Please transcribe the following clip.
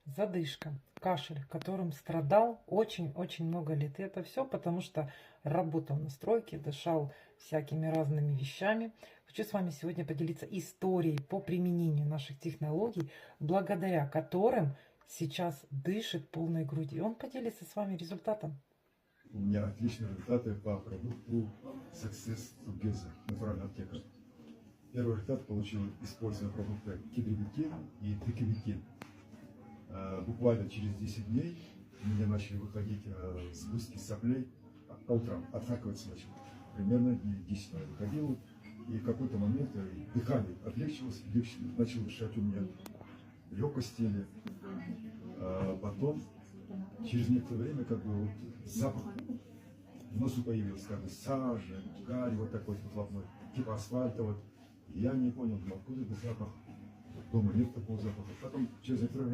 задышка, кашель, которым страдал очень-очень много лет. И это все потому, что работал на стройке, дышал всякими разными вещами. Хочу с вами сегодня поделиться историей по применению наших технологий, благодаря которым сейчас дышит полной грудью. И он поделится с вами результатом. У меня отличные результаты по продукту Success Together, натуральная аптека. Первый результат получил, используя продукты кедревитин и текевитин. Буквально через 10 дней у меня начали выходить сгустки соплей по утрам, отхакиваться начал. Примерно 10 выходило, и в какой-то момент дыхание отлегчилось, начал дышать у меня легкости. Потом, через некоторое время, как бы вот запах в носу появился, как бы сажа, гарь, вот такой выхлопной, типа асфальта. Вот. И я не понял, откуда этот запах. Дома нет такого запаха. Потом через некоторое время